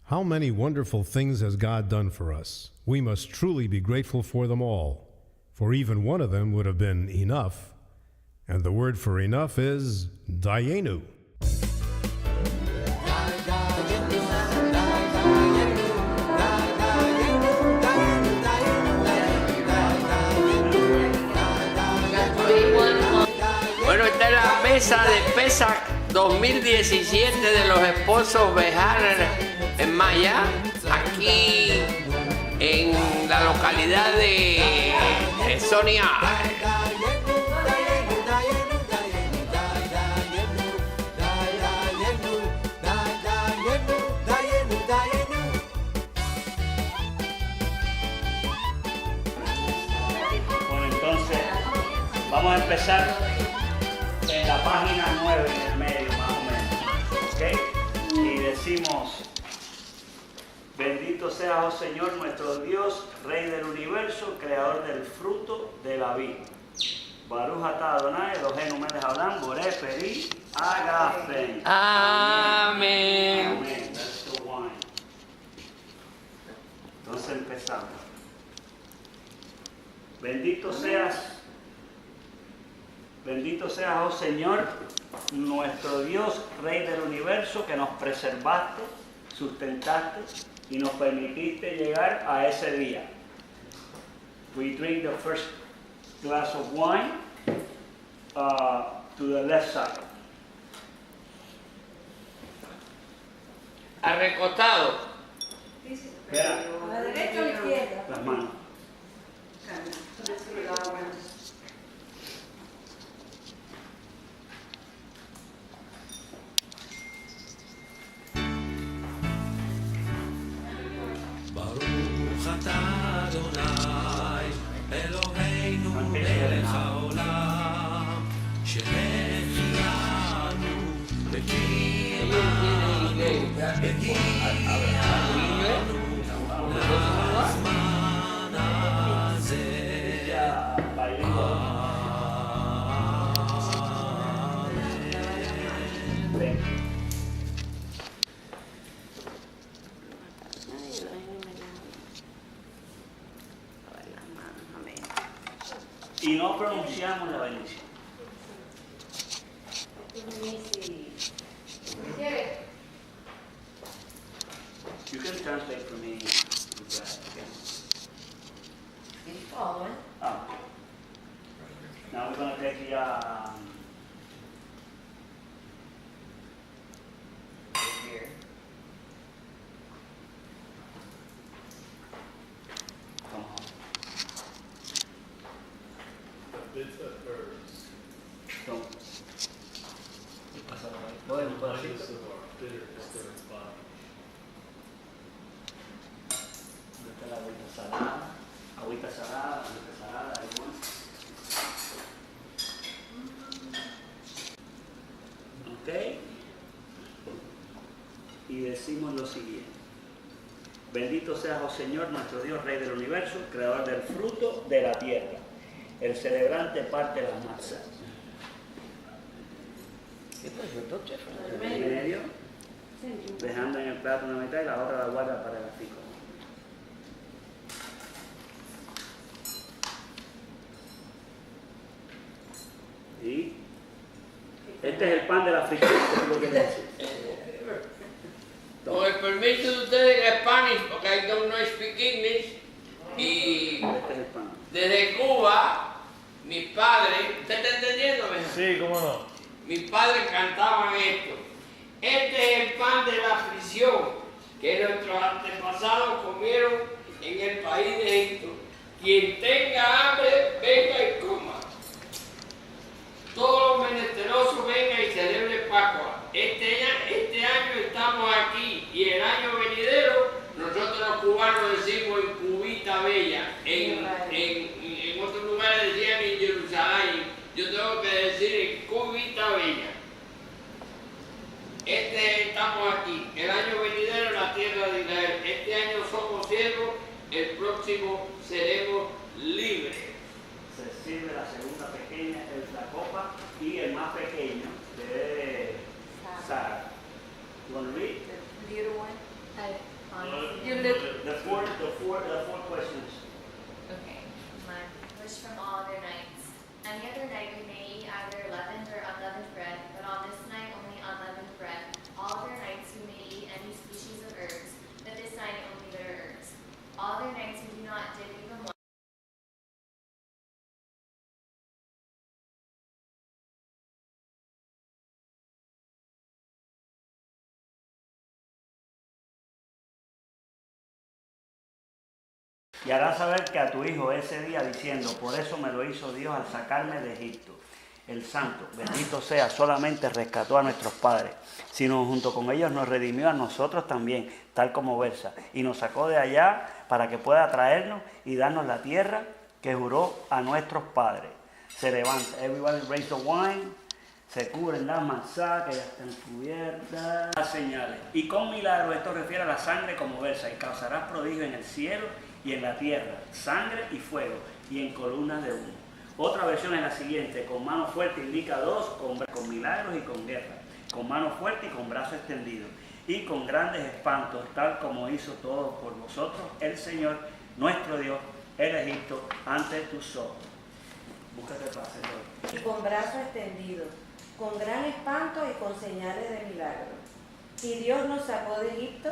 How many wonderful things has God done for us? We must truly be grateful for them all, for even one of them would have been enough. And the word for enough is dayenu. Bueno, esta es la mesa de Pesach 2017 de los esposos Bejar en Maya, aquí en la localidad de Sonia. Bueno, entonces vamos a empezar en la página 9 en el medio, más o menos, ¿ok? Y decimos: bendito seas, oh Señor, nuestro Dios, Rey del universo, Creador del fruto de la vid. Baruch atah Adonai, Eloheinu melech haolam, borei peri agafen. Amén. Amén. That's the wine. Entonces empezamos. Bendito seas, oh Señor, nuestro Dios, Rey del universo, que nos preservaste, sustentaste y nos permitiste llegar a ese día. We drink the first glass of wine to the left side. Arrecostado. Vea, ¿A la derecha o a la izquierda? las manos. Baruch atah Adonai, Eloheinu melech haolam, שהחיינו וקיימנו לזמן הזה. Y no pronunciamos la bendición. You can translate for me. Oh. Now we're going to take the here. Come on. No. ¿Qué pasa? Voy un pedacito. ¿Dónde está la agüita salada? Agüita salada, igual. Ok. Y decimos lo siguiente: bendito seas, oh Señor, nuestro Dios, Rey del universo, Creador del fruto de la tierra. El celebrante parte las masas. En el medio, dejando en el plato una mitad y la otra la guarda para el pico. Y este es el pan de la aflicción, es lo que le dice. Con el permiso de ustedes en Spanish, porque I don't know speak English, y Este es el pan. desde Cuba, mis padres, ¿usted está entendiendo, mija? Sí, cómo no. Mis padres cantaban esto: este es el pan de la aflicción que nuestros antepasados comieron en el país de Egipto. Quien tenga hambre, venga y coma. Todos los menesterosos vengan y celebren Pascua. Este año estamos aquí y el año venidero nosotros los cubanos decimos en Cubita Bella. En otros lugares decían en Jerusalén. Yo tengo que decir en Cubita Bella. Estamos aquí. El año venidero en la tierra de Israel. Este año somos siervos, el próximo seremos libres. Se sirve la segunda pequeña, la copa, y el más pequeño de Sara. You want to read? The little one. Y harás saber que a tu hijo ese día diciendo, por eso me lo hizo Dios al sacarme de Egipto. El Santo, bendito sea, solamente rescató a nuestros padres, sino junto con ellos nos redimió a nosotros también, tal como versa, y nos sacó de allá para que pueda traernos y darnos la tierra que juró a nuestros padres. Se levanta, everybody raise the wine, se cubren las manzanas que ya están cubiertas, las señales. Y con milagro, esto refiere a la sangre como versa, y causarás prodigio en el cielo y en la tierra, sangre y fuego, y en columnas de humo. Otra versión es la siguiente: con mano fuerte indica dos, con milagros y con guerra, con mano fuerte y con brazo extendido, y con grandes espantos, tal como hizo todo por vosotros el Señor, nuestro Dios, en Egipto, ante tus ojos. Búscate paz, Señor. Y con brazo extendido, con gran espanto y con señales de milagro. Y Dios nos sacó de Egipto,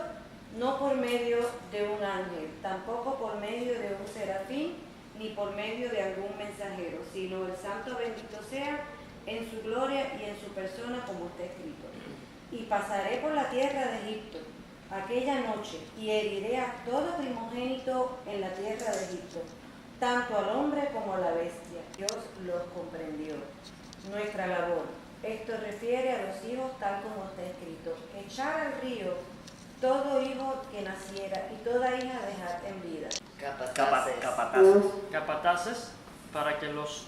no por medio de un ángel, tampoco por medio de un serafín, ni por medio de algún mensajero, sino el Santo bendito sea en su gloria y en su persona, como está escrito. Y pasaré por la tierra de Egipto aquella noche, y heriré a todo primogénito en la tierra de Egipto, tanto al hombre como a la bestia. Dios los comprendió. Nuestra labor. Esto refiere a los hijos tal como está escrito. Echar al río todo hijo que naciera y toda hija dejar en vida. Capataces para que los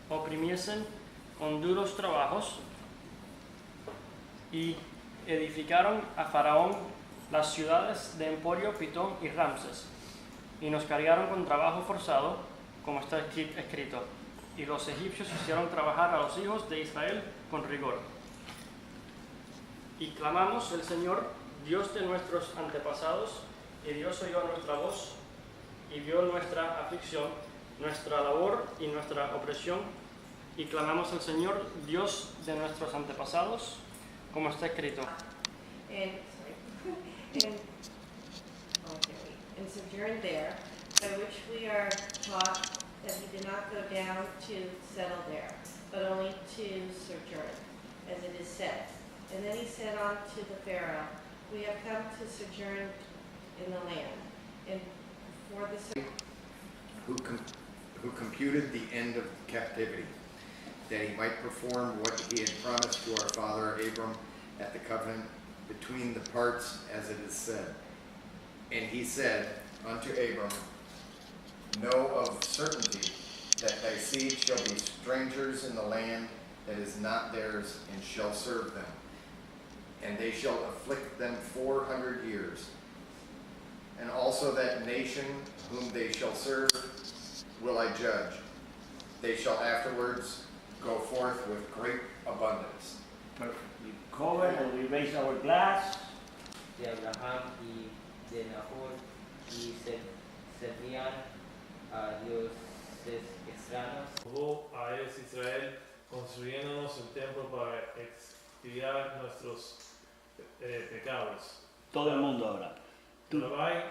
oprimiesen con duros trabajos, y edificaron a Faraón las ciudades de Emporio, Pitón y Ramses, y nos cargaron con trabajo forzado, como está escrito, y los egipcios hicieron trabajar a los hijos de Israel con rigor. Y clamamos al Señor, Dios de nuestros antepasados, y Dios oyó nuestra voz, y vio nuestra aflicción, nuestra labor y nuestra opresión, y clamamos al Señor, Dios de nuestros antepasados, como está escrito. And sojourn there, by which we are taught that he did not go down to settle there, but only to sojourn, as it is said. And then he said unto the Pharaoh, we have come to sojourn in the land, and for the who computed the end of captivity, that he might perform what he had promised to our father Abram at the covenant between the parts, as it is said. And he said unto Abram, know of certainty that thy seed shall be strangers in the land that is not theirs, and shall serve them. And they shall afflict them 400 years. And also that nation whom they shall serve will I judge. They shall afterwards go forth with great abundance. Perfect. We cover and we raise our glass. De Abraham y de Nahor, y servían a dioses extraños. Jugó a ellos Israel, construyéndonos el templo para expiar nuestros pecados. Todo el mundo ahora. Rabbi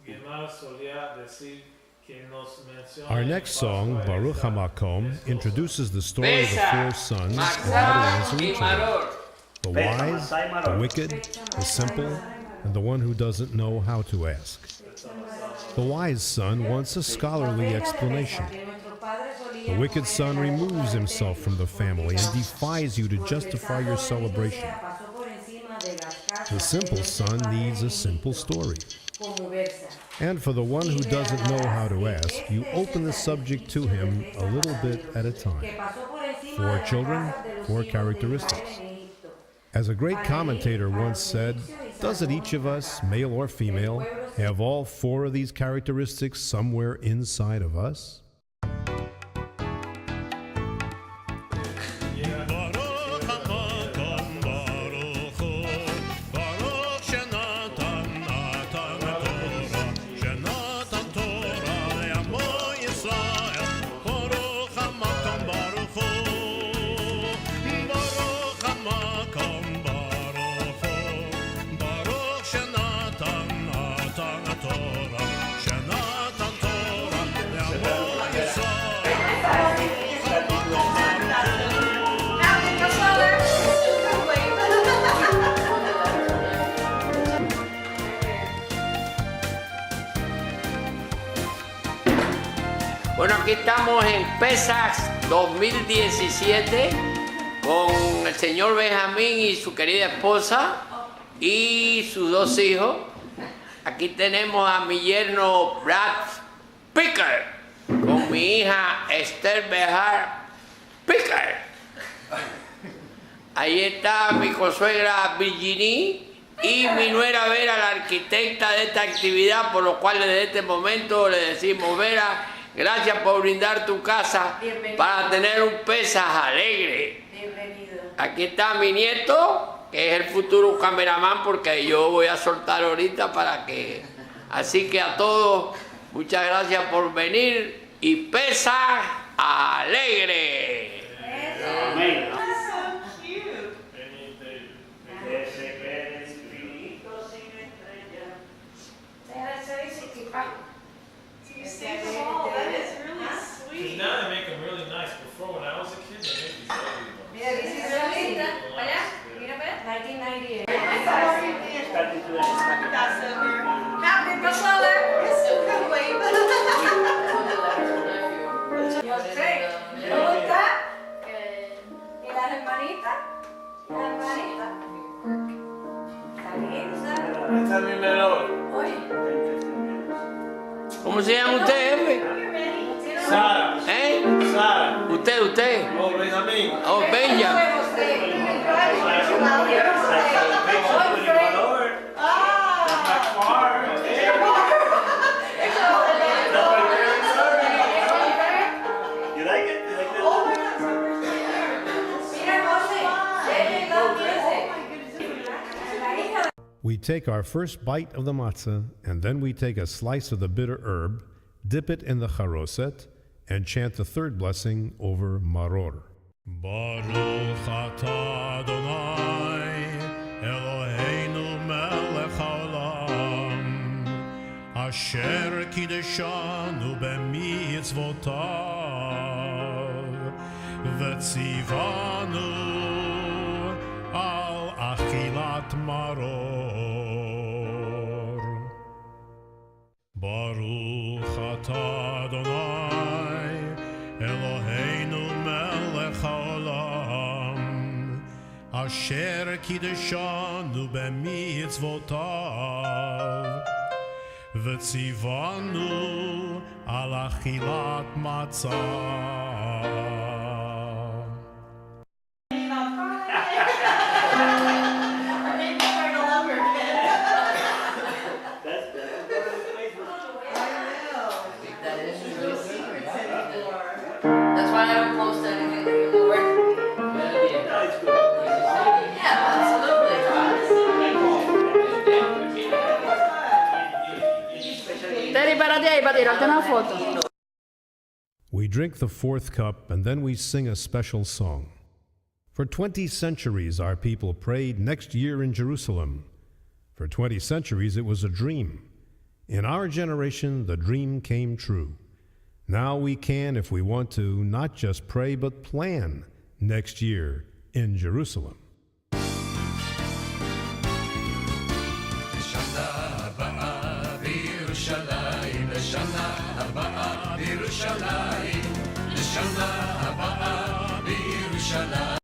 Gemar solía decir que nos menciona. Our next song, Baruch HaMakom, introduces the story of the Besa, four sons, Maxá God y answering Maror. the wise, the wicked, the simple, and the one who doesn't know how to ask. The wise son wants a scholarly explanation. The wicked son removes himself from the family and defies you to justify your celebration. The simple son needs a simple story. And for the one who doesn't know how to ask, you open the subject to him a little bit at a time. 4 children, 4 characteristics. As a great commentator once said, doesn't each of us, male or female, have all 4 of these characteristics somewhere inside of us? Bueno, aquí estamos en Pesach 2017 con el señor Benjamín y su querida esposa y sus dos hijos. Aquí tenemos a mi yerno Brad Picker con mi hija Esther Bejar Picker. Ahí está mi consuegra Virginie y mi nuera Vera, la arquitecta de esta actividad, por lo cual desde este momento le decimos: Vera, gracias por brindar tu casa. Bienvenido. Para tener un Pesaj alegre. Bienvenido. Aquí está mi nieto, que es el futuro cameraman, porque yo voy a soltar ahorita para que... Así que a todos, muchas gracias por venir y Pesaj alegre. Amén. Any day. Que se quede infinito sin estrella. You saved them all. That is really Because sweet. now they make them really nice. Before, when I was a kid, they made these ugly ones. Mira, this is really 1998. Starting to end. That's over. Happy Passover. It's so good, wave. ¿Te gusta? ¿Y las hermanitas? ¿Las hermanitas? Está linda. Esta es mi menor. Oye, ¿Cómo se llama usted, jefe? Sara. ¿Eh? Sara. Usted. Oh, Benjamín. Oh, Benja. You like it? You like that? mira, José, déjale la hija. We take our first bite of the matzah, and then we take a slice of the bitter herb, dip it in the charoset, and chant the third blessing over maror. Baruch atah Adonai Eloheinu melech haolam asher kiddushanu b'mitzvotav v'tzivanu al achilat maror. Baruch atah Adonai Eloheinu melech haolam asher kiddushanu b'mitzvotav v'tzivanu al achilat matzah. That's why I don't post anything anymore. No, it's good. Yeah, absolutely. Teddy, párate ahí para tirarte una foto. We drink the fourth cup, and then we sing a special song. For 20 centuries, our people prayed next year in Jerusalem. For 20 centuries, it was a dream. In our generation, the dream came true. Now we can, if we want to, not just pray, but plan next year in Jerusalem. לשנה הבאה בירושלים, לשנה הבאה בירושלים, לשנה הבאה בירושלים.